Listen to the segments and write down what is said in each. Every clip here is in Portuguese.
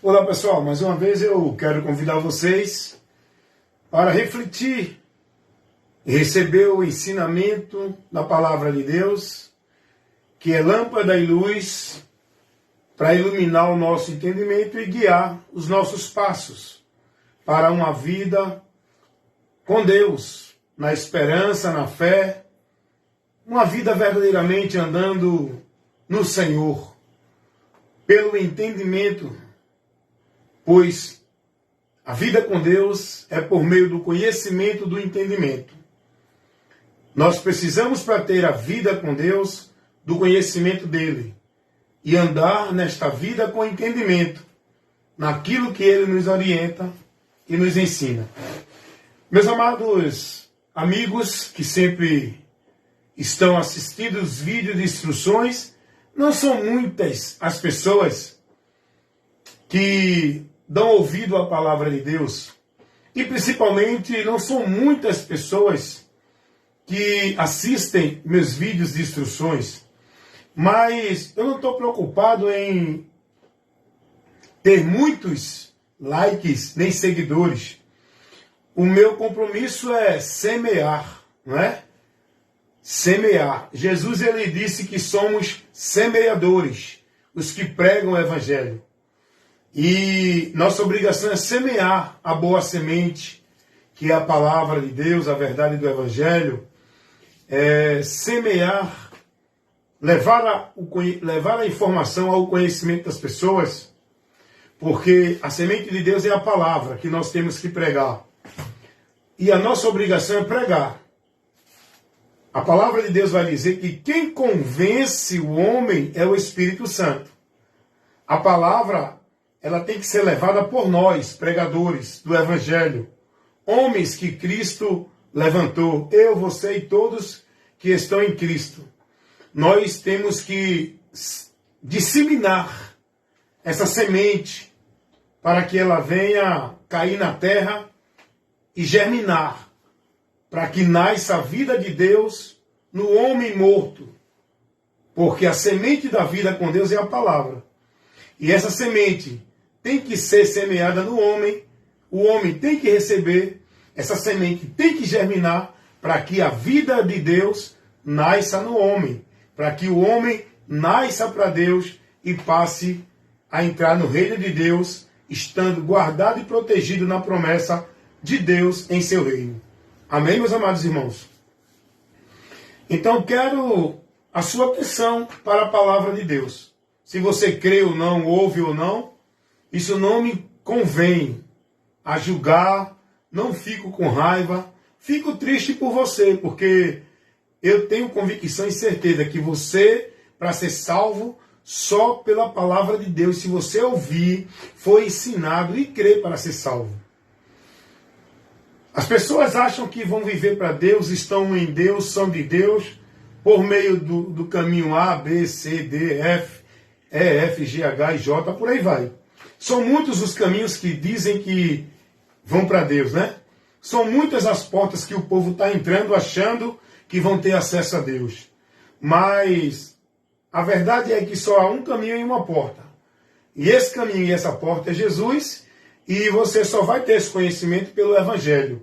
Olá pessoal, mais uma vez eu quero convidar vocês para refletir e receber o ensinamento da palavra de Deus, que é lâmpada e luz para iluminar o nosso entendimento e guiar os nossos passos para uma vida com Deus, na esperança, na fé, uma vida verdadeiramente andando no Senhor, pelo entendimento, pois a vida com Deus é por meio do conhecimento do entendimento. Nós precisamos, para ter a vida com Deus, do conhecimento dele e andar nesta vida com entendimento, naquilo que ele nos orienta e nos ensina. Meus amados amigos que sempre estão assistindo os vídeos de instruções, não são muitas as pessoas que dão ouvido à palavra de Deus. E principalmente não são muitas pessoas que assistem meus vídeos de instruções. Mas eu não estou preocupado em ter muitos likes nem seguidores. O meu compromisso é semear, não é? Semear. Jesus ele disse que somos semeadores, os que pregam o evangelho. E nossa obrigação é semear a boa semente, que é a palavra de Deus, a verdade do evangelho. Semear, levar a informação ao conhecimento das pessoas, porque a semente de Deus é a palavra que nós temos que pregar. E a nossa obrigação é pregar. A palavra de Deus vai dizer que quem convence o homem é o Espírito Santo. A palavra, ela tem que ser levada por nós, pregadores do Evangelho. Homens que Cristo levantou. Eu, você e todos que estão em Cristo. Nós temos que disseminar essa semente para que ela venha cair na terra e germinar, para que nasça a vida de Deus no homem morto. Porque a semente da vida com Deus é a palavra. E essa semente tem que ser semeada no homem, o homem tem que receber, essa semente tem que germinar, para que a vida de Deus nasça no homem, para que o homem nasça para Deus e passe a entrar no reino de Deus, estando guardado e protegido na promessa de Deus em seu reino. Amém, meus amados irmãos? Então, quero a sua atenção para a palavra de Deus. Se você crê ou não, ouve ou não, isso não me convém a julgar, não fico com raiva, fico triste por você, porque eu tenho convicção e certeza que você, para ser salvo, só pela palavra de Deus, se você ouvir, foi ensinado e crer para ser salvo. As pessoas acham que vão viver para Deus, estão em Deus, são de Deus, por meio do caminho A, B, C, D, F, E, F, G, H e J, por aí vai. São muitos os caminhos que dizem que vão para Deus, né? São muitas as portas que o povo está entrando achando que vão ter acesso a Deus. Mas a verdade é que só há um caminho e uma porta. E esse caminho e essa porta é Jesus, e você só vai ter esse conhecimento pelo Evangelho.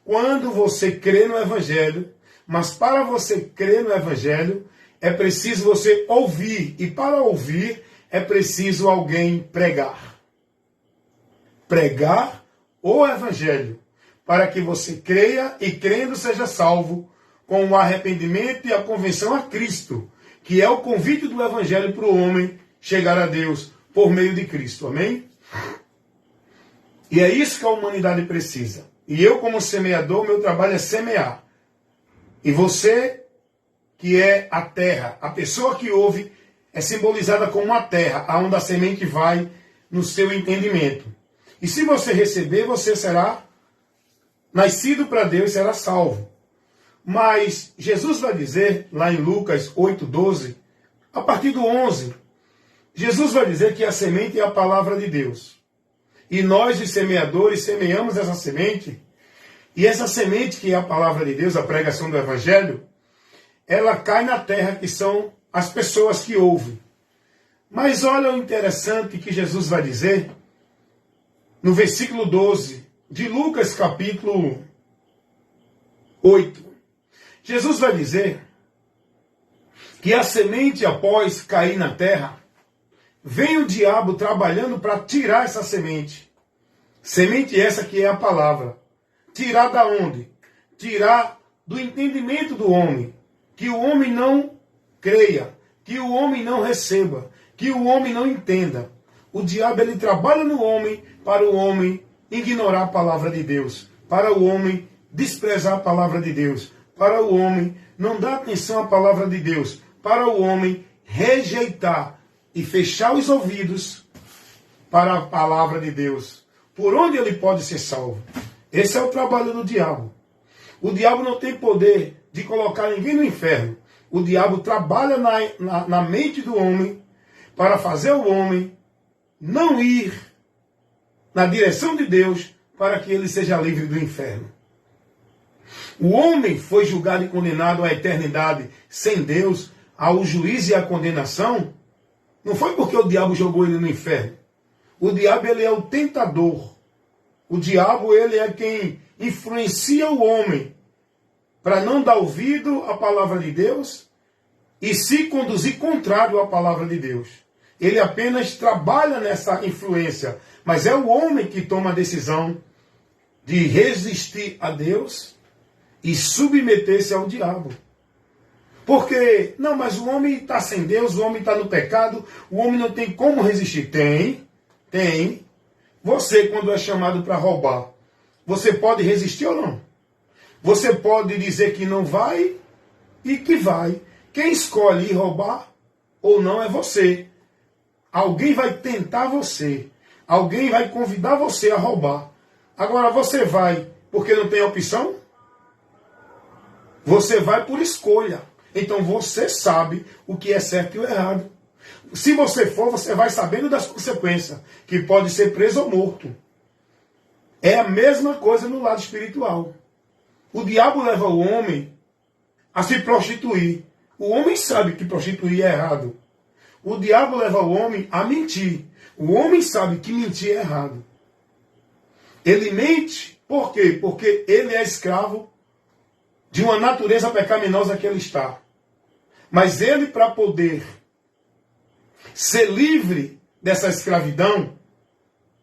Quando você crê no Evangelho, mas para você crer no Evangelho, é preciso você ouvir. E para ouvir, é preciso alguém pregar. Pregar o Evangelho, para que você creia e crendo seja salvo, com o arrependimento e a convenção a Cristo, que é o convite do Evangelho para o homem chegar a Deus por meio de Cristo. Amém? E é isso que a humanidade precisa. E eu, como semeador, meu trabalho é semear. E você, que é a terra, a pessoa que ouve, é simbolizada como a terra, aonde a semente vai no seu entendimento. E se você receber, você será nascido para Deus e será salvo. Mas Jesus vai dizer, lá em Lucas 8:12, a partir do 11, Jesus vai dizer que a semente é a palavra de Deus. E nós, os semeadores, semeamos essa semente. E essa semente, que é a palavra de Deus, a pregação do Evangelho, ela cai na terra, que são as pessoas que ouvem. Mas olha o interessante que Jesus vai dizer, no versículo 12 de Lucas capítulo 8. Jesus vai dizer que a semente, após cair na terra, vem o diabo trabalhando para tirar essa semente. Semente essa que é a palavra. Tirar da onde? Tirar do entendimento do homem. Que o homem não creia, que o homem não receba, que o homem não entenda. O diabo, ele trabalha no homem para o homem ignorar a palavra de Deus, para o homem desprezar a palavra de Deus, para o homem não dar atenção à palavra de Deus, para o homem rejeitar e fechar os ouvidos para a palavra de Deus. Por onde ele pode ser salvo? Esse é o trabalho do diabo. O diabo não tem poder de colocar ninguém no inferno. O diabo trabalha na mente do homem para fazer o homem não ir na direção de Deus para que ele seja livre do inferno. O homem foi julgado e condenado à eternidade sem Deus, ao juízo e à condenação, não foi porque o diabo jogou ele no inferno. O diabo, ele é o tentador. O diabo, ele é quem influencia o homem para não dar ouvido à palavra de Deus e se conduzir contrário à palavra de Deus. Ele apenas trabalha nessa influência, mas é o homem que toma a decisão de resistir a Deus e submeter-se ao diabo. Porque, não, mas o homem está sem Deus, o homem está no pecado, o homem não tem como resistir. Tem. Você, quando é chamado para roubar, você pode resistir ou não? Você pode dizer que não vai e que vai. Quem escolhe ir roubar ou não é você. Alguém vai tentar você. Alguém vai convidar você a roubar. Agora você vai porque não tem opção? Você vai por escolha. Então você sabe o que é certo e o errado. Se você for, você vai sabendo das consequências, que pode ser preso ou morto. É a mesma coisa no lado espiritual. O diabo leva o homem a se prostituir. O homem sabe que prostituir é errado. O diabo leva o homem a mentir. O homem sabe que mentir é errado. Ele mente, por quê? Porque ele é escravo de uma natureza pecaminosa que ele está. Mas ele, para poder ser livre dessa escravidão,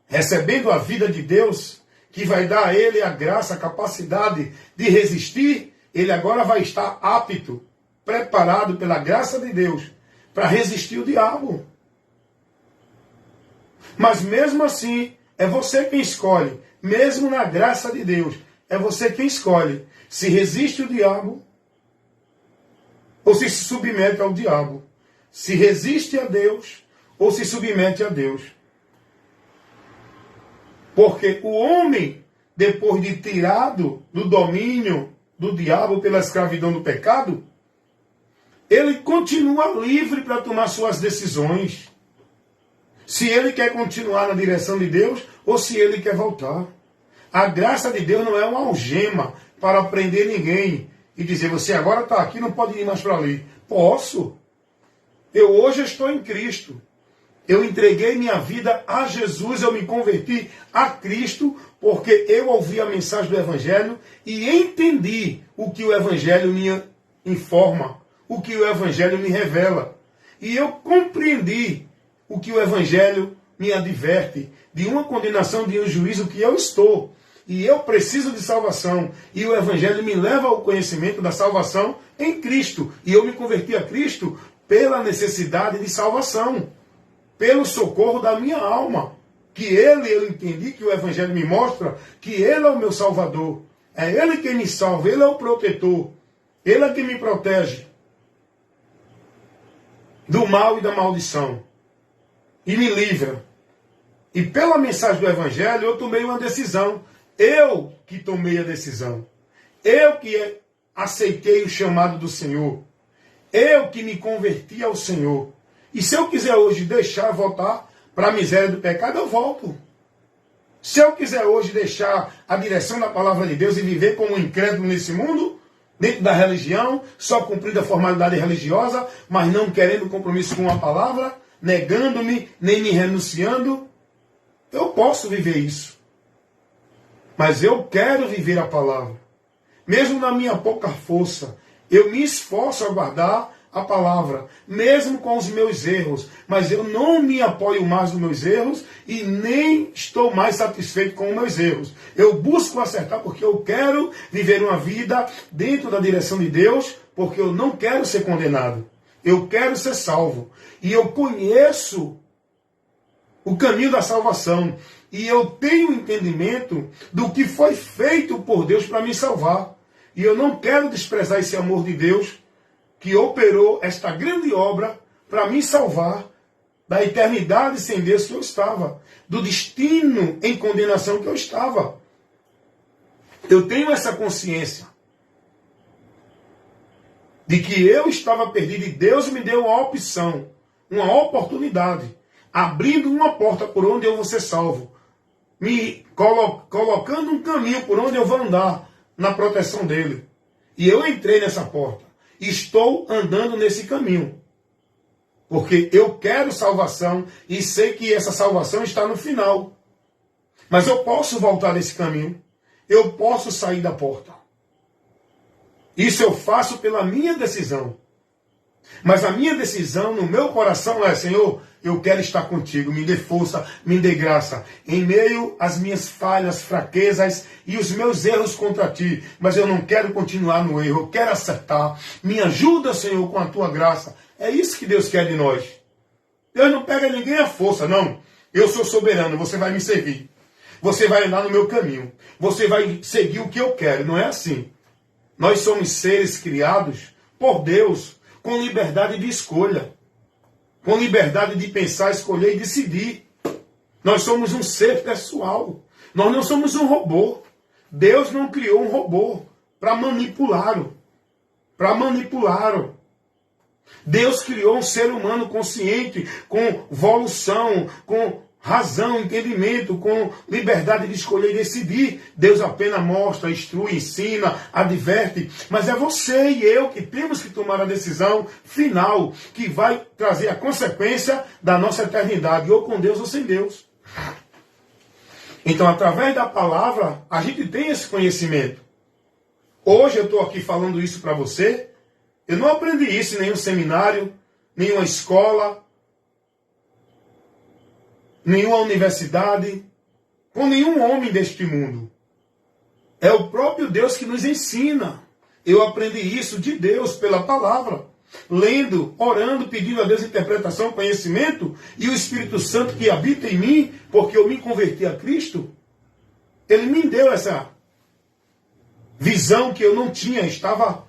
recebendo a vida de Deus, que vai dar a ele a graça, a capacidade de resistir, ele agora vai estar apto, preparado pela graça de Deus, para resistir o diabo. Mas mesmo assim, é você quem escolhe, mesmo na graça de Deus, é você quem escolhe se resiste o diabo ou se submete ao diabo. Se resiste a Deus ou se submete a Deus. Porque o homem, depois de tirado do domínio do diabo pela escravidão do pecado, ele continua livre para tomar suas decisões. Se ele quer continuar na direção de Deus ou se ele quer voltar. A graça de Deus não é uma algema para prender ninguém e dizer, você agora está aqui, não pode ir mais para ali. Posso. Eu hoje estou em Cristo. Eu entreguei minha vida a Jesus, eu me converti a Cristo, porque eu ouvi a mensagem do Evangelho e entendi o que o Evangelho me informa, o que o Evangelho me revela. E eu compreendi o que o Evangelho me adverte, de uma condenação, de um juízo que eu estou. E eu preciso de salvação. E o Evangelho me leva ao conhecimento da salvação em Cristo. E eu me converti a Cristo pela necessidade de salvação. Pelo socorro da minha alma. Que eu entendi que o Evangelho me mostra que Ele é o meu Salvador. É Ele quem me salva. Ele é o protetor. Ele é quem me protege do mal e da maldição. E me livra. E pela mensagem do Evangelho eu tomei uma decisão. Eu que tomei a decisão. Eu que aceitei o chamado do Senhor. Eu que me converti ao Senhor. E se eu quiser hoje deixar voltar para a miséria do pecado, eu volto. Se eu quiser hoje deixar a direção da palavra de Deus e viver como um incrédulo nesse mundo, dentro da religião, só cumprindo a formalidade religiosa, mas não querendo compromisso com a palavra, negando-me, nem me renunciando, Eu posso viver isso. Mas eu quero viver a palavra. Mesmo na minha pouca força, eu me esforço a guardar a palavra, mesmo com os meus erros. Mas eu não me apoio mais nos meus erros e nem estou mais satisfeito com os meus erros. Eu busco acertar porque eu quero viver uma vida dentro da direção de Deus, porque eu não quero ser condenado. Eu quero ser salvo. E eu conheço o caminho da salvação. E eu tenho entendimento do que foi feito por Deus para me salvar. E eu não quero desprezar esse amor de Deus que operou esta grande obra para me salvar da eternidade sem Deus que eu estava, do destino em condenação que eu estava. Eu tenho essa consciência de que eu estava perdido e Deus me deu uma opção, uma oportunidade, abrindo uma porta por onde eu vou ser salvo, me colocando um caminho por onde eu vou andar na proteção dele. E eu entrei nessa porta. Estou andando nesse caminho. Porque eu quero salvação e sei que essa salvação está no final. Mas eu posso voltar desse caminho. Eu posso sair da porta. Isso eu faço pela minha decisão. Mas a minha decisão no meu coração é: Senhor, eu quero estar contigo, me dê força, me dê graça, em meio às minhas falhas, fraquezas e os meus erros contra ti. Mas eu não quero continuar no erro, eu quero acertar. Me ajuda, Senhor, com a tua graça. É isso que Deus quer de nós. Deus não pega ninguém à força, não. Eu sou soberano, você vai me servir. Você vai andar no meu caminho. Você vai seguir o que eu quero. Não é assim. Nós somos seres criados por Deus, com liberdade de escolha, com liberdade de pensar, escolher e decidir. Nós somos um ser pessoal. Nós não somos um robô. Deus não criou um robô para manipulá-lo. Deus criou um ser humano consciente, com evolução, com razão, entendimento, com liberdade de escolher e decidir. Deus apenas mostra, instrui, ensina, adverte. Mas é você e eu que temos que tomar a decisão final, que vai trazer a consequência da nossa eternidade, ou com Deus ou sem Deus. Então, através da palavra, a gente tem esse conhecimento. Hoje eu estou aqui falando isso para você. Eu não aprendi isso em nenhum seminário, nenhuma escola, nenhuma universidade, com nenhum homem deste mundo. É o próprio Deus que nos ensina. Eu aprendi isso de Deus pela palavra, lendo, orando, pedindo a Deus interpretação, conhecimento, e o Espírito Santo que habita em mim, porque eu me converti a Cristo, ele me deu essa visão que eu não tinha, estava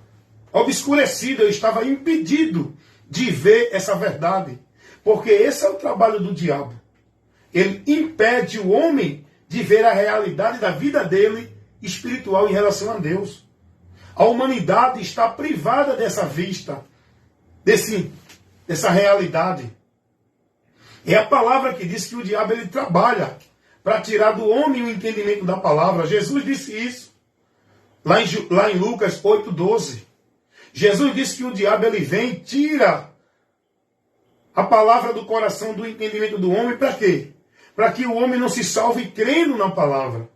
obscurecido, eu estava impedido de ver essa verdade, porque esse é o trabalho do diabo. Ele impede o homem de ver a realidade da vida dele espiritual em relação a Deus. A humanidade está privada dessa vista, dessa realidade. É a palavra que diz que o diabo ele trabalha para tirar do homem o entendimento da palavra. Jesus disse isso lá em Lucas 8:12. Jesus disse que o diabo ele vem e tira a palavra do coração, do entendimento do homem, para quê? Para que o homem não se salve crendo na palavra.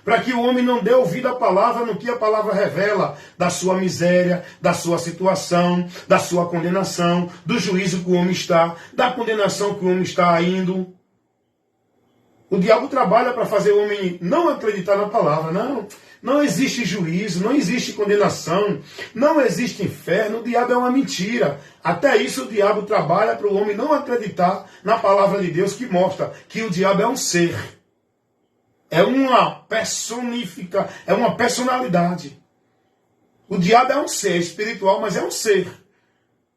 Para que o homem não dê ouvido à palavra no que a palavra revela da sua miséria, da sua situação, da sua condenação, do juízo que o homem está, da condenação que o homem está indo. O diabo trabalha para fazer o homem não acreditar na palavra. Não existe juízo, não existe condenação, não existe inferno. O diabo é uma mentira. Até isso o diabo trabalha para o homem não acreditar na palavra de Deus, que mostra que o diabo é um ser. É uma personalidade. O diabo é um ser espiritual, mas é um ser.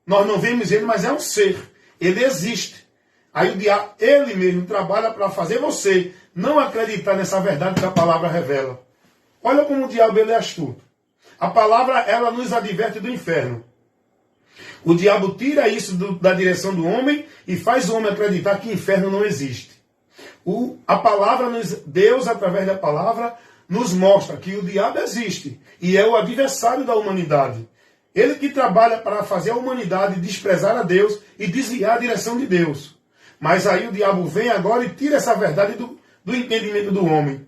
Nós não vemos ele, mas é um ser. Ele existe. Aí o diabo, ele mesmo, trabalha para fazer você não acreditar nessa verdade que a palavra revela. Olha como o diabo ele é astuto. A palavra, ela nos adverte do inferno. O diabo tira isso da direção do homem e faz o homem acreditar que inferno não existe. A palavra, Deus, através da palavra, nos mostra que o diabo existe e é o adversário da humanidade. Ele que trabalha para fazer a humanidade desprezar a Deus e desviar a direção de Deus. Mas aí o diabo vem agora e tira essa verdade do entendimento do homem.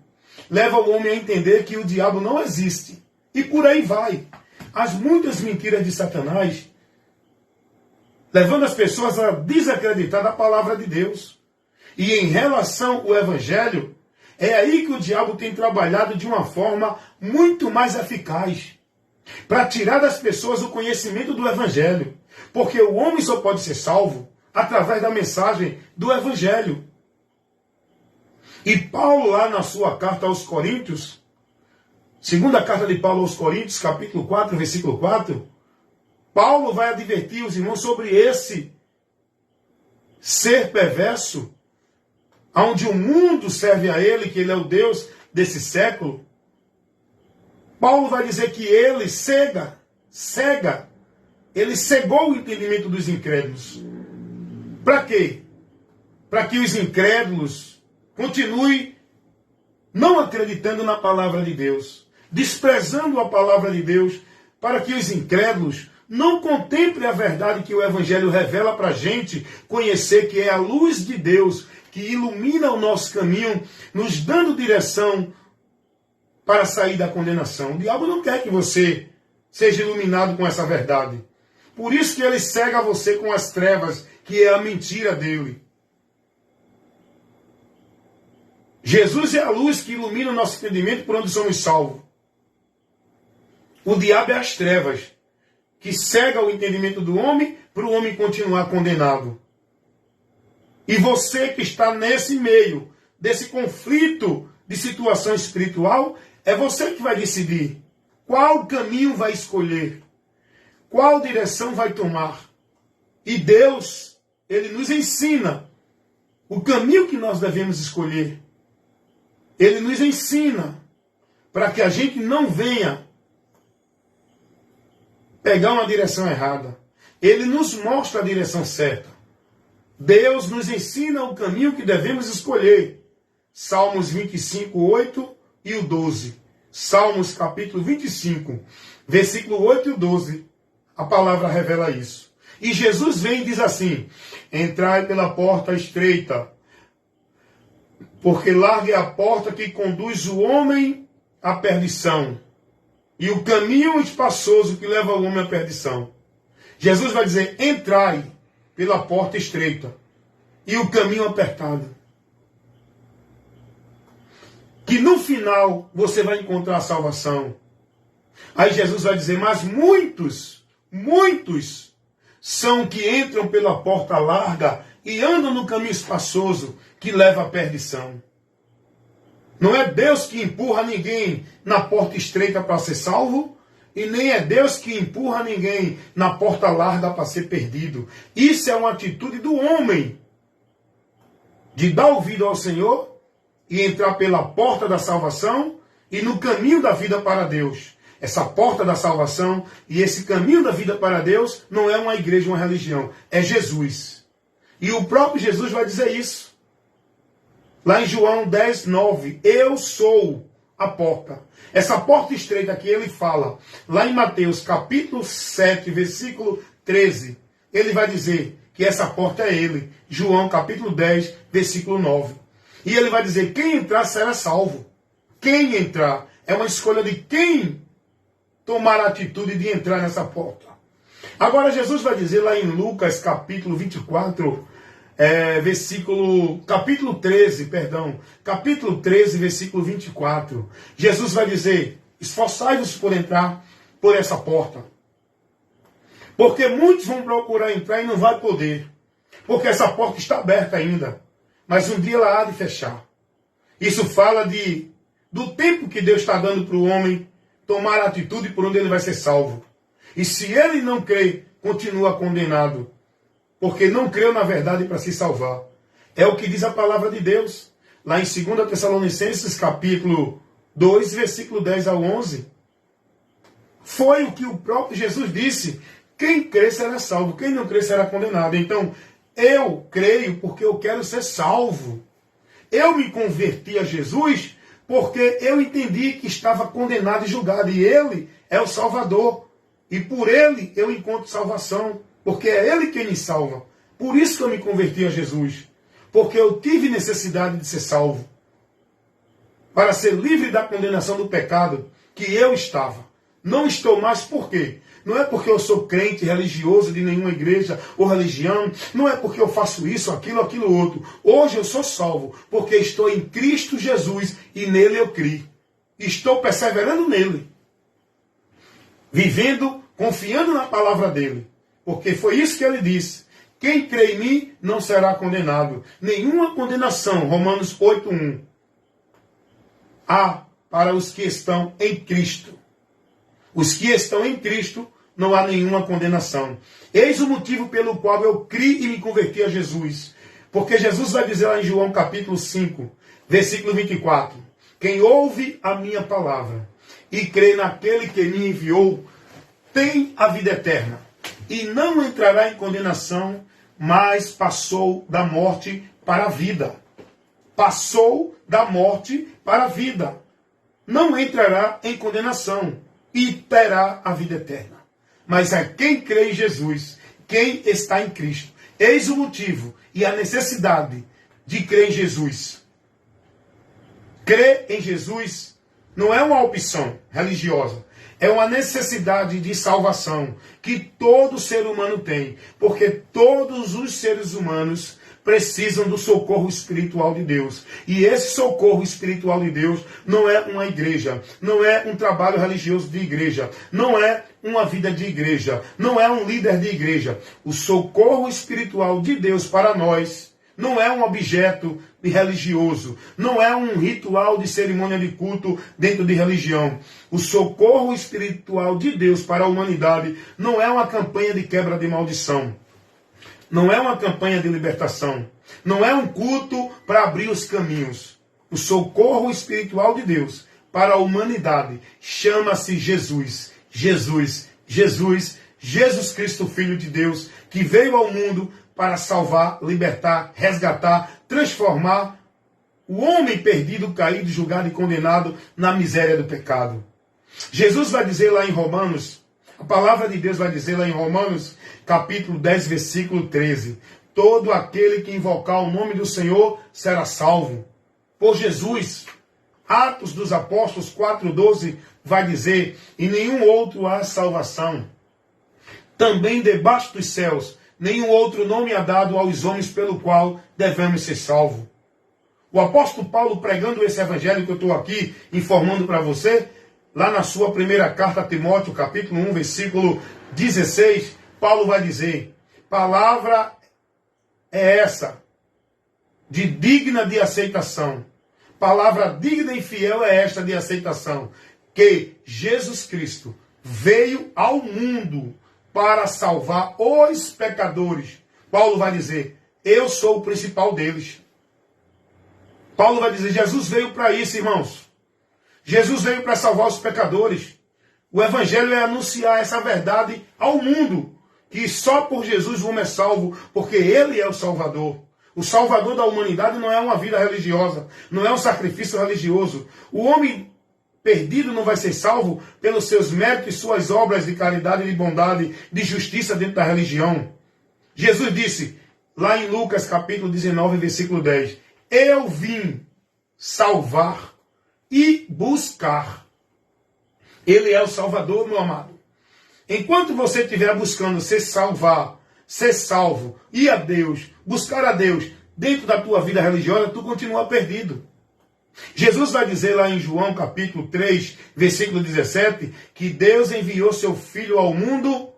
Leva o homem a entender que o diabo não existe. E por aí vai. As muitas mentiras de Satanás, levando as pessoas a desacreditar da palavra de Deus. E em relação ao Evangelho, é aí que o diabo tem trabalhado de uma forma muito mais eficaz. Para tirar das pessoas o conhecimento do Evangelho. Porque o homem só pode ser salvo através da mensagem do Evangelho. E Paulo, lá na sua carta aos Coríntios, segunda carta de Paulo aos Coríntios, capítulo 4, versículo 4, Paulo vai advertir os irmãos sobre esse ser perverso, onde o mundo serve a ele, que ele é o Deus desse século. Paulo vai dizer que ele cega, ele cegou o entendimento dos incrédulos. Para quê? Para que os incrédulos continuem não acreditando na palavra de Deus, desprezando a palavra de Deus, para que os incrédulos não contemplem a verdade que o Evangelho revela para a gente, conhecer que é a luz de Deus que ilumina o nosso caminho, nos dando direção para sair da condenação. O diabo não quer que você seja iluminado com essa verdade. Por isso que ele cega você com as trevas, que é a mentira dele. Jesus é a luz que ilumina o nosso entendimento por onde somos salvos. O diabo é as trevas, que cega o entendimento do homem para o homem continuar condenado. E você que está nesse meio, desse conflito de situação espiritual, é você que vai decidir qual caminho vai escolher, qual direção vai tomar. E Deus, Ele nos ensina o caminho que nós devemos escolher. Ele nos ensina para que a gente não venha pegar uma direção errada. Ele nos mostra a direção certa. Deus nos ensina o caminho que devemos escolher. Salmos 25, 8 e o 12. Salmos capítulo 25, versículo 8 e o 12. A palavra revela isso. E Jesus vem e diz assim: entrai pela porta estreita, porque larga é a porta que conduz o homem à perdição, e o caminho espaçoso que leva o homem à perdição. Jesus vai dizer: entrai pela porta estreita, e o caminho apertado. Que no final você vai encontrar a salvação. Aí Jesus vai dizer: mas muitos são que entram pela porta larga e andam no caminho espaçoso que leva à perdição. Não é Deus que empurra ninguém na porta estreita para ser salvo, e nem é Deus que empurra ninguém na porta larga para ser perdido. Isso é uma atitude do homem, de dar ouvido ao Senhor e entrar pela porta da salvação e no caminho da vida para Deus. Essa porta da salvação e esse caminho da vida para Deus não é uma igreja, uma religião. É Jesus. E o próprio Jesus vai dizer isso. Lá em João 10, 9. Eu sou a porta. Essa porta estreita que ele fala, lá em Mateus capítulo 7, versículo 13. Ele vai dizer que essa porta é ele. João capítulo 10, versículo 9. E ele vai dizer: quem entrar será salvo. Quem entrar. É uma escolha de quem tomar a atitude de entrar nessa porta. Agora Jesus vai dizer lá em Lucas capítulo 24, capítulo 13, versículo 24. Jesus vai dizer: esforçai-vos por entrar por essa porta. Porque muitos vão procurar entrar e não vai poder. Porque essa porta está aberta ainda. Mas um dia ela há de fechar. Isso fala do tempo que Deus está dando para o homem tomar a atitude por onde ele vai ser salvo. E se ele não crê, continua condenado. Porque não creu na verdade para se salvar. É o que diz a palavra de Deus. Lá em 2 Tessalonicenses, capítulo 2, versículo 10 ao 11. Foi o que o próprio Jesus disse. Quem crê será salvo, quem não crê será condenado. Então, eu creio porque eu quero ser salvo. Eu me converti a Jesus porque eu entendi que estava condenado e julgado. E Ele é o Salvador. E por Ele eu encontro salvação. Porque é Ele quem me salva. Por isso que eu me converti a Jesus. porque eu tive necessidade de ser salvo, para ser livre da condenação do pecado que eu estava. Não estou mais por quê? Não é porque eu sou crente, religioso de nenhuma igreja ou religião. Não é porque eu faço isso, aquilo outro. Hoje eu sou salvo porque estou em Cristo Jesus e nele eu criei. Estou perseverando nele. Vivendo, confiando na palavra dele. Porque foi isso que ele disse. Quem crê em mim não será condenado. Nenhuma condenação. Romanos 8:1. Há para os que estão em Cristo. Os que estão em Cristo, não há nenhuma condenação. Eis o motivo pelo qual eu criei e me converti a Jesus. Porque Jesus vai dizer lá em João capítulo 5, versículo 24. Quem ouve a minha palavra e crê naquele que me enviou, tem a vida eterna. E não entrará em condenação, mas passou da morte para a vida. Passou da morte para a vida. Não entrará em condenação e terá a vida eterna. Mas a quem crê em Jesus, quem está em Cristo, eis o motivo e a necessidade de crer em Jesus. Crer em Jesus não é uma opção religiosa, é uma necessidade de salvação que todo ser humano tem, porque todos os seres humanos precisam do socorro espiritual de Deus. E esse socorro espiritual de Deus não é uma igreja, não é um trabalho religioso de igreja, não é uma vida de igreja, não é um líder de igreja. O socorro espiritual de Deus para nós não é um objeto de religioso, não é um ritual de cerimônia de culto dentro de religião. O socorro espiritual de Deus para a humanidade não é uma campanha de quebra de maldição. Não é uma campanha de libertação. Não é um culto para abrir os caminhos. O socorro espiritual de Deus para a humanidade chama-se Jesus. Jesus, Jesus, Jesus Cristo, Filho de Deus, que veio ao mundo para salvar, libertar, resgatar, transformar o homem perdido, caído, julgado e condenado na miséria do pecado. Jesus vai dizer lá em Romanos, a palavra de Deus vai dizer lá em Romanos, capítulo 10, versículo 13. Todo aquele que invocar o nome do Senhor será salvo. Por Jesus. Atos dos Apóstolos 4:12 vai dizer, e nenhum outro há salvação. Também debaixo dos céus, nenhum outro nome há dado aos homens pelo qual devemos ser salvos. O apóstolo Paulo, pregando esse evangelho que eu estou aqui informando para você, lá na sua primeira carta a Timóteo, capítulo 1, versículo 16, Paulo vai dizer, palavra é essa, de digna de aceitação. Palavra digna e fiel é esta de aceitação, que Jesus Cristo veio ao mundo para salvar os pecadores. Paulo vai dizer, eu sou o principal deles. Paulo vai dizer, Jesus veio para isso, irmãos. Jesus veio para salvar os pecadores. O evangelho é anunciar essa verdade ao mundo, que só por Jesus o homem é salvo, porque ele é o Salvador. O Salvador da humanidade não é uma vida religiosa, não é um sacrifício religioso. O homem perdido não vai ser salvo pelos seus méritos e suas obras de caridade, de bondade, de justiça dentro da religião. Jesus disse, lá em Lucas capítulo 19, versículo 10, eu vim salvar e buscar. Ele é o Salvador, meu amado. Enquanto você estiver buscando se salvar, ser salvo, ir a Deus, buscar a Deus dentro da tua vida religiosa, tu continua perdido. Jesus vai dizer lá em João capítulo 3, versículo 17, que Deus enviou seu Filho ao mundo,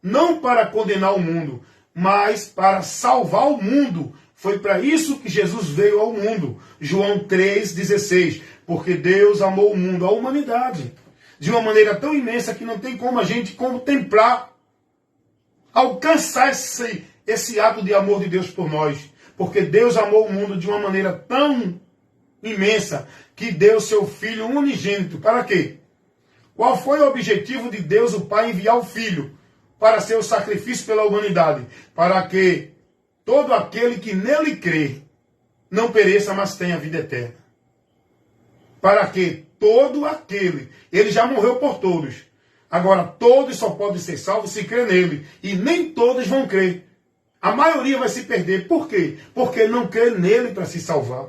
não para condenar o mundo, mas para salvar o mundo. Foi para isso que Jesus veio ao mundo. João 3,16. Porque Deus amou o mundo, a humanidade, de uma maneira tão imensa que não tem como a gente contemplar, alcançar esse ato de amor de Deus por nós. Porque Deus amou o mundo de uma maneira tão imensa que deu seu Filho unigênito. Para quê? Qual foi o objetivo de Deus, o Pai, enviar o Filho? Para ser o sacrifício pela humanidade. Para que todo aquele que nele crê não pereça, mas tenha vida eterna. Para que todo aquele, ele já morreu por todos. Agora, todos só podem ser salvos se crer nele. E nem todos vão crer. A maioria vai se perder. Por quê? Porque não crê nele para se salvar.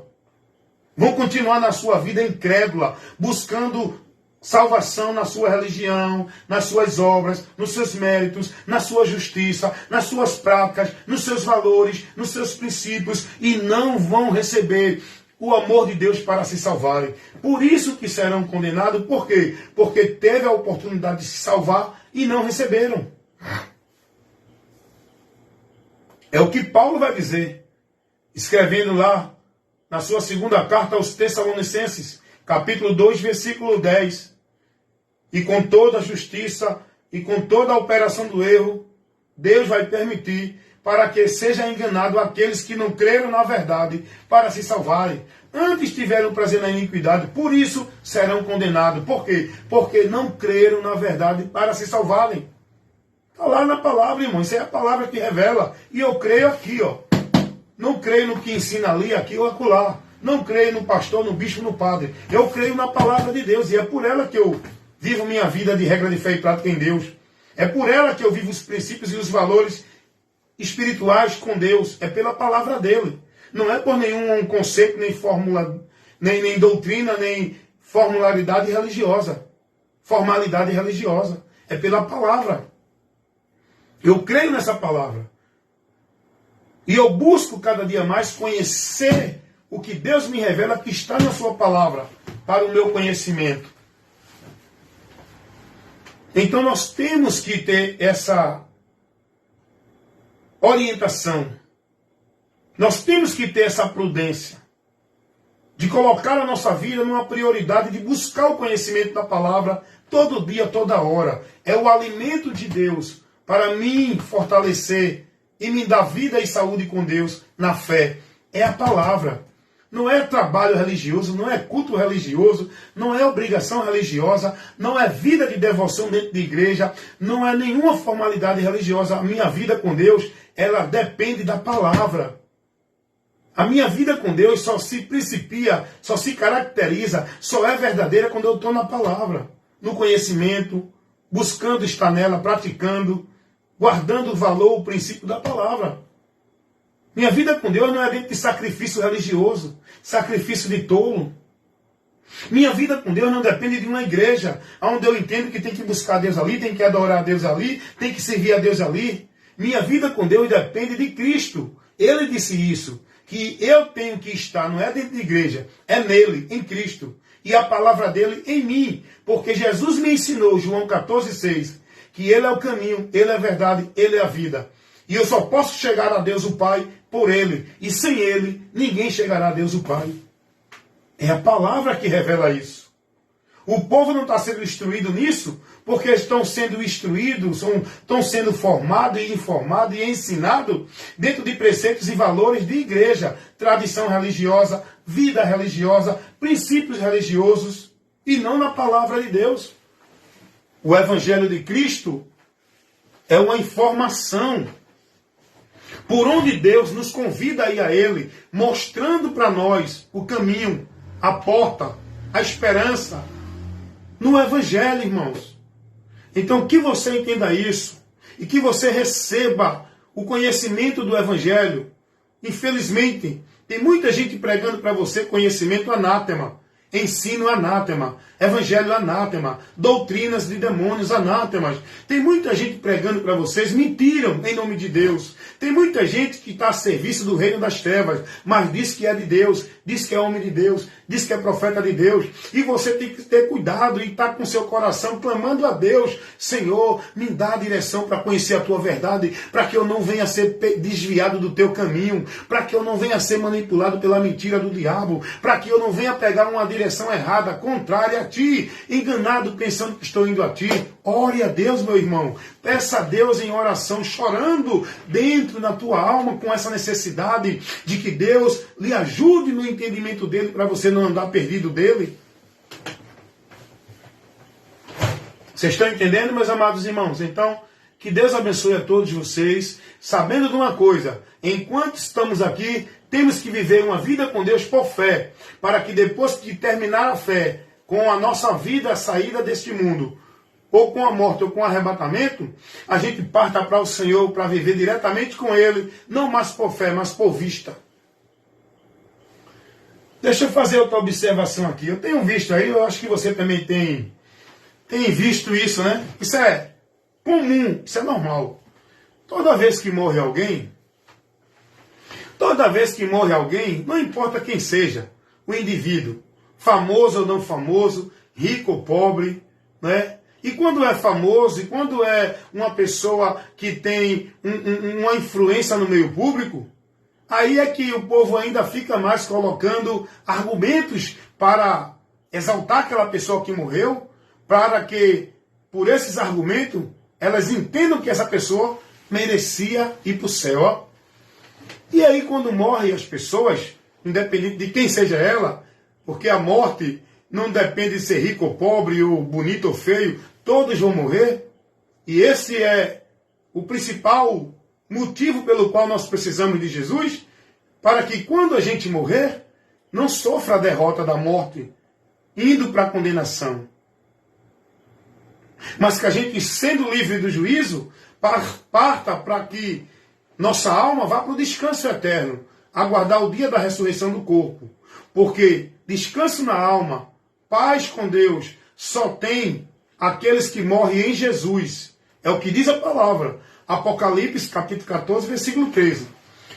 Vão continuar na sua vida incrédula, buscando salvação na sua religião, nas suas obras, nos seus méritos, na sua justiça, nas suas práticas, nos seus valores, nos seus princípios, e não vão receber o amor de Deus para se salvarem. Por isso que serão condenados. Por quê? Porque teve a oportunidade de se salvar e não receberam. É o que Paulo vai dizer, escrevendo lá na sua segunda carta aos Tessalonicenses, capítulo 2, versículo 10. E com toda a justiça e com toda a operação do erro, Deus vai permitir para que seja enganado aqueles que não creram na verdade para se salvarem. Antes tiveram prazer na iniquidade, por isso serão condenados. Por quê? Porque não creram na verdade para se salvarem. Está lá na palavra, irmão. Isso é a palavra que revela. E eu creio aqui, ó. Não creio no que ensina ali, aqui ou acolá. Não creio no pastor, no bispo, no padre. Eu creio na palavra de Deus. E é por ela que eu vivo minha vida de regra de fé e prática em Deus. É por ela que eu vivo os princípios e os valores espirituais com Deus. É pela palavra dele. Não é por nenhum conceito, nem fórmula, nem doutrina, nem formalidade religiosa. Formalidade religiosa. É pela palavra. Eu creio nessa palavra. E eu busco cada dia mais conhecer o que Deus me revela que está na sua palavra para o meu conhecimento. Então nós temos que ter essa orientação. Nós temos que ter essa prudência de colocar a nossa vida numa prioridade de buscar o conhecimento da palavra todo dia, toda hora. É o alimento de Deus para me fortalecer e me dar vida e saúde com Deus na fé. É a palavra. Não é trabalho religioso, não é culto religioso, não é obrigação religiosa, não é vida de devoção dentro de igreja, não é nenhuma formalidade religiosa. A minha vida com Deus, ela depende da palavra. A minha vida com Deus só se principia, só se caracteriza, só é verdadeira quando eu estou na palavra, no conhecimento, buscando estar nela, praticando, guardando o valor, o princípio da palavra. Minha vida com Deus não é dentro de sacrifício religioso, sacrifício de tolo. Minha vida com Deus não depende de uma igreja, onde eu entendo que tem que buscar Deus ali, tem que adorar a Deus ali, tem que servir a Deus ali. Minha vida com Deus depende de Cristo. Ele disse isso, que eu tenho que estar, não é dentro de igreja, é nele, em Cristo. E a palavra dele em mim, porque Jesus me ensinou, João 14,6, que ele é o caminho, ele é a verdade, ele é a vida. E eu só posso chegar a Deus o Pai por ele. E sem ele, ninguém chegará a Deus o Pai. É a palavra que revela isso. O povo não está sendo instruído nisso porque estão sendo instruídos, estão sendo formados e informados e ensinados dentro de preceitos e valores de igreja, tradição religiosa, vida religiosa, princípios religiosos e não na palavra de Deus. O Evangelho de Cristo é uma informação por onde Deus nos convida a ir a Ele, mostrando para nós o caminho, a porta, a esperança, no Evangelho, irmãos. Então, que você entenda isso e que você receba o conhecimento do Evangelho. Infelizmente, tem muita gente pregando para você conhecimento anátema, ensino anátema, evangelho anátema, doutrinas de demônios anátemas. Tem muita gente pregando para vocês, mentiram em nome de Deus. Tem muita gente que está a serviço do reino das trevas, mas diz que é de Deus, diz que é homem de Deus, diz que é profeta de Deus. E você tem que ter cuidado e estar com seu coração clamando a Deus: Senhor, me dá a direção para conhecer a tua verdade, para que eu não venha a ser desviado do teu caminho, para que eu não venha a ser manipulado pela mentira do diabo, para que eu não venha pegar uma direção errada, contrária a ti, enganado pensando que estou indo a ti. Ore a Deus, meu irmão. Peça a Deus em oração, chorando dentro da tua alma com essa necessidade de que Deus lhe ajude no entendimento dele para você não andar perdido dele. Vocês estão entendendo, meus amados irmãos? Então, que Deus abençoe a todos vocês, sabendo de uma coisa: enquanto estamos aqui, temos que viver uma vida com Deus por fé, para que depois de terminar a fé, com a nossa vida, a saída deste mundo, ou com a morte, ou com o arrebatamento, a gente parta para o Senhor para viver diretamente com Ele, não mais por fé, mas por vista. Deixa eu fazer outra observação aqui. Eu tenho visto aí, eu acho que você também tem visto isso, né? Isso é comum, isso é normal. Toda vez que morre alguém, não importa quem seja, o indivíduo, famoso ou não famoso, rico ou pobre, né? E quando é famoso, e quando é uma pessoa que tem uma influência no meio público, aí é que o povo ainda fica mais colocando argumentos para exaltar aquela pessoa que morreu, para que, por esses argumentos, elas entendam que essa pessoa merecia ir para o céu. Ó. E aí, quando morrem as pessoas, independente de quem seja ela, porque a morte não depende de ser rico ou pobre, ou bonito ou feio, todos vão morrer. E esse é o principal motivo pelo qual nós precisamos de Jesus, para que quando a gente morrer, não sofra a derrota da morte, indo para a condenação. Mas que a gente, sendo livre do juízo, parta para que nossa alma vá para o descanso eterno, aguardar o dia da ressurreição do corpo. Porque descanso na alma, paz com Deus, só tem aqueles que morrem em Jesus. É o que diz a palavra. Apocalipse, capítulo 14, versículo 13.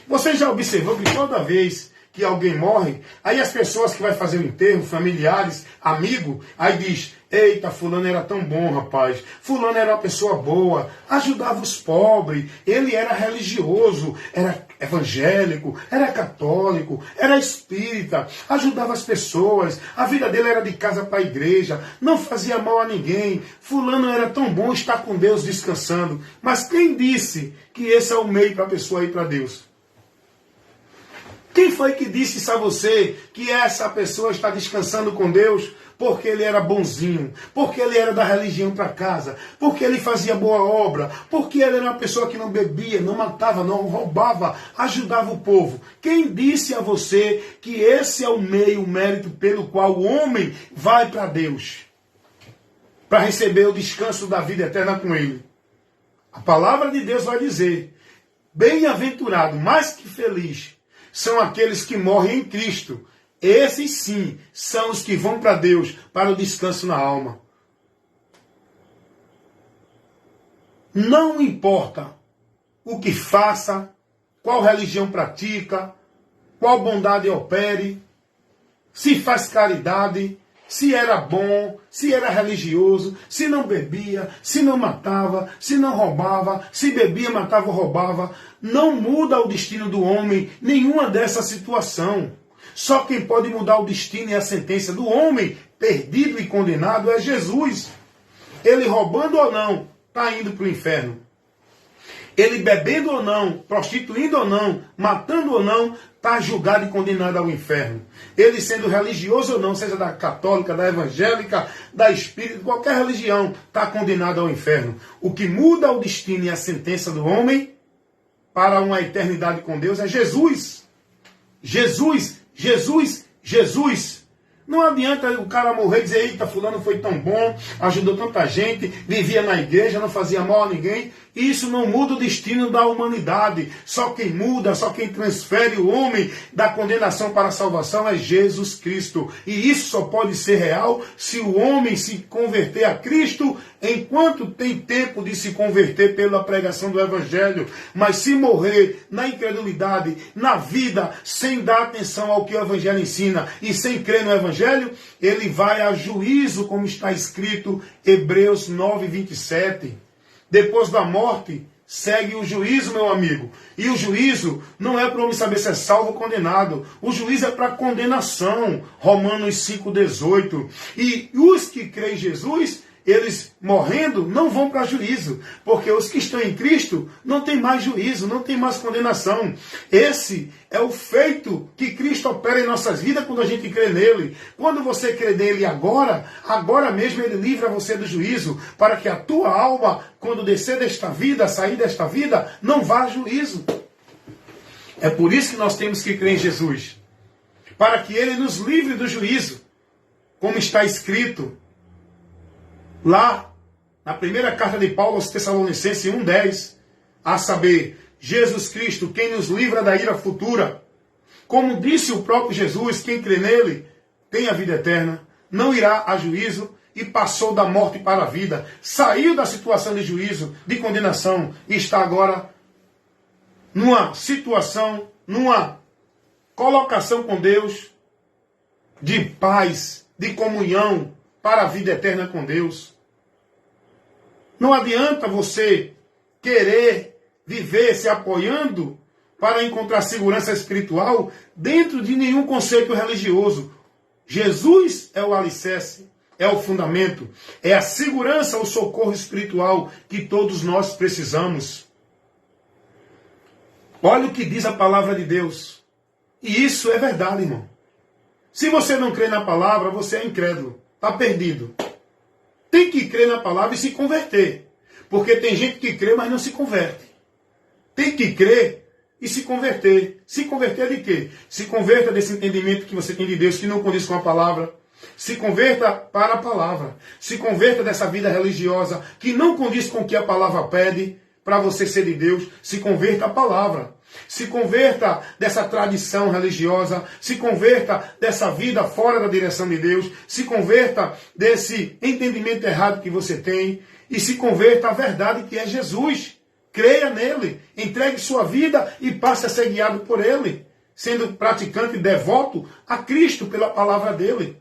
Você já observou que toda vez que alguém morre, aí as pessoas que vai fazer o enterro, familiares, amigos, aí diz, eita, fulano era tão bom, rapaz, fulano era uma pessoa boa, ajudava os pobres, ele era religioso, era evangélico, era católico, era espírita, ajudava as pessoas, a vida dele era de casa para a igreja, não fazia mal a ninguém, fulano era tão bom estar com Deus descansando. Mas quem disse que esse é o meio para a pessoa ir para Deus? Quem foi que disse isso a você, que essa pessoa está descansando com Deus porque ele era bonzinho, porque ele era da religião para casa, porque ele fazia boa obra, porque ele era uma pessoa que não bebia, não matava, não roubava, ajudava o povo? Quem disse a você que esse é o meio, o mérito pelo qual o homem vai para Deus? Para receber o descanso da vida eterna com ele. A palavra de Deus vai dizer, bem-aventurado, mais que feliz, são aqueles que morrem em Cristo. Esses sim são os que vão para Deus, para o descanso na alma. Não importa o que faça, qual religião pratica, qual bondade opere, se faz caridade, se era bom, se era religioso, se não bebia, se não matava, se não roubava, se bebia, matava ou roubava. Não muda o destino do homem nenhuma dessa situação. Só quem pode mudar o destino e a sentença do homem perdido e condenado é Jesus. Ele roubando ou não, está indo para o inferno. Ele bebendo ou não, prostituindo ou não, matando ou não, está julgado e condenado ao inferno. Ele sendo religioso ou não, seja da católica, da evangélica, da espírita, qualquer religião, está condenado ao inferno. O que muda o destino e a sentença do homem para uma eternidade com Deus é Jesus. Jesus, Jesus, Jesus. Não adianta o cara morrer e dizer, eita, fulano foi tão bom, ajudou tanta gente, vivia na igreja, não fazia mal a ninguém. Isso não muda o destino da humanidade. Só quem muda, só quem transfere o homem da condenação para a salvação é Jesus Cristo. E isso só pode ser real se o homem se converter a Cristo enquanto tem tempo de se converter pela pregação do Evangelho. Mas se morrer na incredulidade, na vida, sem dar atenção ao que o Evangelho ensina e sem crer no Evangelho, ele vai a juízo, como está escrito Hebreus 9, 27. Depois da morte, segue o juízo, meu amigo. E o juízo não é para o homem saber se é salvo ou condenado. O juízo é para condenação. Romanos 5,18. E os que creem em Jesus, eles morrendo, não vão para juízo. Porque os que estão em Cristo não tem mais juízo, não tem mais condenação. Esse é o feito que Cristo opera em nossas vidas quando a gente crê nele. Quando você crê nele agora mesmo ele livra você do juízo, para que a tua alma, quando descer desta vida, sair desta vida, não vá a juízo. É por isso que nós temos que crer em Jesus, para que ele nos livre do juízo, como está escrito lá na primeira carta de Paulo aos Tessalonicenses 1,10, a saber, Jesus Cristo, quem nos livra da ira futura. Como disse o próprio Jesus, quem crê nele tem a vida eterna, não irá a juízo, e passou da morte para a vida, saiu da situação de juízo, de condenação, e está agora numa situação, numa colocação com Deus, de paz, de comunhão, para a vida eterna com Deus. Não adianta você querer viver se apoiando para encontrar segurança espiritual dentro de nenhum conceito religioso. Jesus é o alicerce, é o fundamento, é a segurança, o socorro espiritual que todos nós precisamos. Olha o que diz a palavra de Deus. E isso é verdade, irmão. Se você não crê na palavra, você é incrédulo, está perdido. Tem que crer na palavra e se converter. Porque tem gente que crê, mas não se converte. Tem que crer e se converter. Se converter de quê? Se converta desse entendimento que você tem de Deus, que não condiz com a palavra. Se converta para a palavra. Se converta dessa vida religiosa, que não condiz com o que a palavra pede, para você ser de Deus. Se converta à palavra. Se converta dessa tradição religiosa. Se converta dessa vida fora da direção de Deus. Se converta desse entendimento errado que você tem. E se converta à verdade que é Jesus. Creia nele, entregue sua vida e passe a ser guiado por ele, sendo praticante e devoto a Cristo pela palavra dele.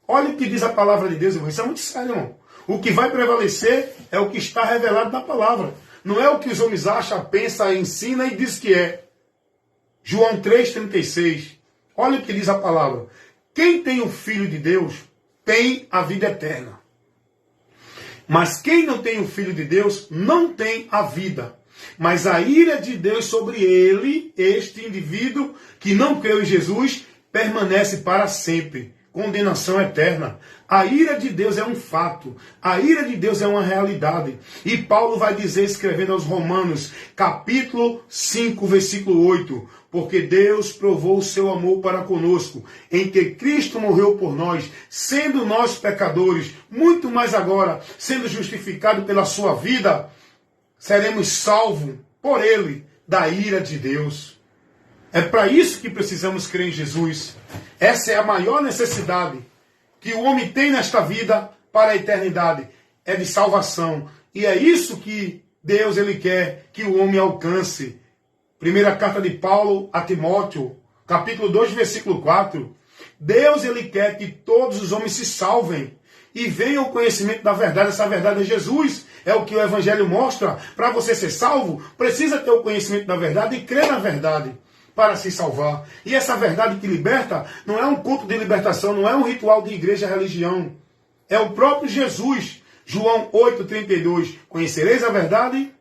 Olha o que diz a palavra de Deus, irmão. Isso é muito sério, irmão. O que vai prevalecer é o que está revelado na palavra. Não é o que os homens acham, pensam, ensinam e diz que é. João 3,36. Olha o que diz a palavra. Quem tem o Filho de Deus tem a vida eterna. Mas quem não tem o Filho de Deus não tem a vida. Mas a ira de Deus sobre ele, este indivíduo que não creu em Jesus, permanece para sempre. Condenação eterna. A ira de Deus é um fato. A ira de Deus é uma realidade. E Paulo vai dizer, escrevendo aos Romanos, capítulo 5, versículo 8. Porque Deus provou o seu amor para conosco, em que Cristo morreu por nós, sendo nós pecadores, muito mais agora, sendo justificado pela sua vida, seremos salvos por ele da ira de Deus. É para isso que precisamos crer em Jesus. Essa é a maior necessidade que o homem tem nesta vida para a eternidade. É de salvação. E é isso que Deus ele quer que o homem alcance. Primeira carta de Paulo a Timóteo, capítulo 2, versículo 4. Deus ele quer que todos os homens se salvem e venham ao conhecimento da verdade. Essa verdade é Jesus. É o que o Evangelho mostra. Para você ser salvo, precisa ter o conhecimento da verdade e crer na verdade para se salvar. E essa verdade que liberta não é um culto de libertação, não é um ritual de igreja, religião. É o próprio Jesus. João 8,32. Conhecereis a verdade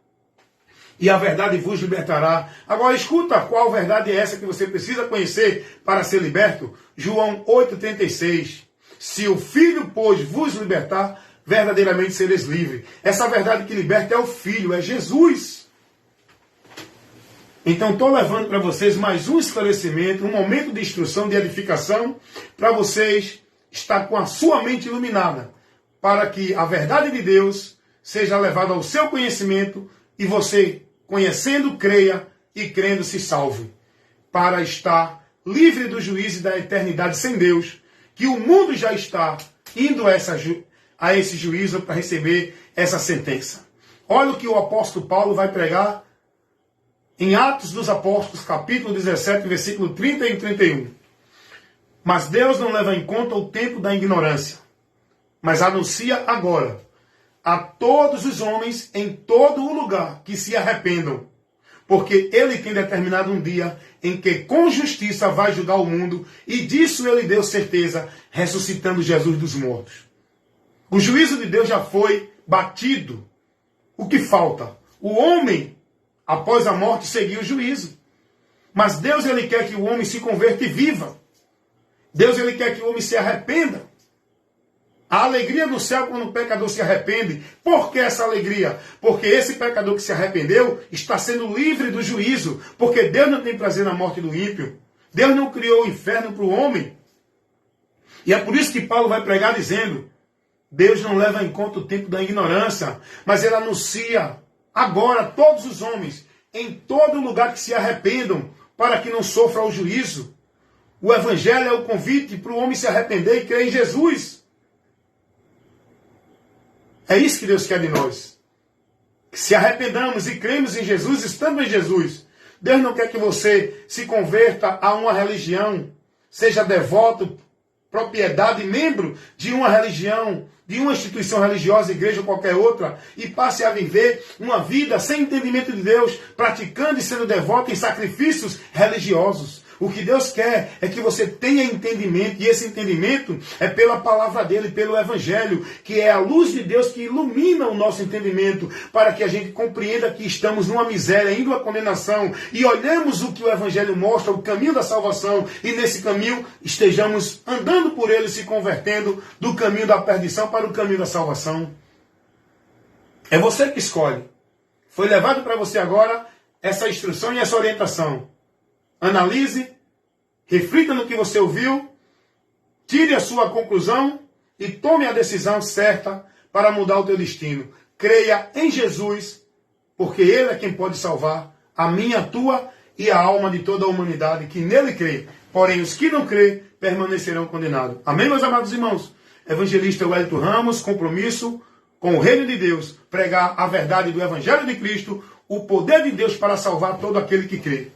e a verdade vos libertará. Agora escuta, qual verdade é essa que você precisa conhecer para ser liberto? João 8,36. Se o Filho, pois, vos libertar, verdadeiramente sereis livres. Essa verdade que liberta é o Filho, é Jesus. Então estou levando para vocês mais um esclarecimento, um momento de instrução, de edificação, para vocês estar com a sua mente iluminada, para que a verdade de Deus seja levada ao seu conhecimento e você, conhecendo, creia e crendo se salve, para estar livre do juízo e da eternidade sem Deus, que o mundo já está indo a esse juízo para receber essa sentença. Olha o que o apóstolo Paulo vai pregar em Atos dos Apóstolos, capítulo 17, versículo 30 e 31. Mas Deus não leva em conta o tempo da ignorância, mas anuncia agora a todos os homens em todo o lugar que se arrependam, porque ele tem determinado um dia em que com justiça vai julgar o mundo, e disso ele deu certeza, ressuscitando Jesus dos mortos. O juízo de Deus já foi batido. O que falta? O homem, após a morte, seguir o juízo. Mas Deus ele quer que o homem se converta e viva. Deus ele quer que o homem se arrependa. A alegria do céu quando o pecador se arrepende. Por que essa alegria? Porque esse pecador que se arrependeu está sendo livre do juízo. Porque Deus não tem prazer na morte do ímpio. Deus não criou o inferno para o homem. E é por isso que Paulo vai pregar dizendo: Deus não leva em conta o tempo da ignorância, mas Ele anuncia agora a todos os homens, em todo lugar, que se arrependam, para que não sofra o juízo. O Evangelho é o convite para o homem se arrepender e crer em Jesus. É isso que Deus quer de nós. Que se arrependamos e cremos em Jesus, estando em Jesus. Deus não quer que você se converta a uma religião, seja devoto, propriedade, membro de uma religião, de uma instituição religiosa, igreja ou qualquer outra, e passe a viver uma vida sem entendimento de Deus, praticando e sendo devoto em sacrifícios religiosos. O que Deus quer é que você tenha entendimento, e esse entendimento é pela palavra dele, pelo Evangelho, que é a luz de Deus que ilumina o nosso entendimento, para que a gente compreenda que estamos numa miséria, indo à condenação, e olhemos o que o Evangelho mostra, o caminho da salvação, e nesse caminho estejamos andando por ele, se convertendo do caminho da perdição para o caminho da salvação. É você que escolhe. Foi levado para você agora essa instrução e essa orientação. Analise, reflita no que você ouviu, tire a sua conclusão e tome a decisão certa para mudar o teu destino. Creia em Jesus, porque Ele é quem pode salvar a minha, a tua e a alma de toda a humanidade que nele crê. Porém, os que não crê permanecerão condenados. Amém, meus amados irmãos? Evangelista Wellington Ramos, compromisso com o reino de Deus, pregar a verdade do Evangelho de Cristo, o poder de Deus para salvar todo aquele que crê.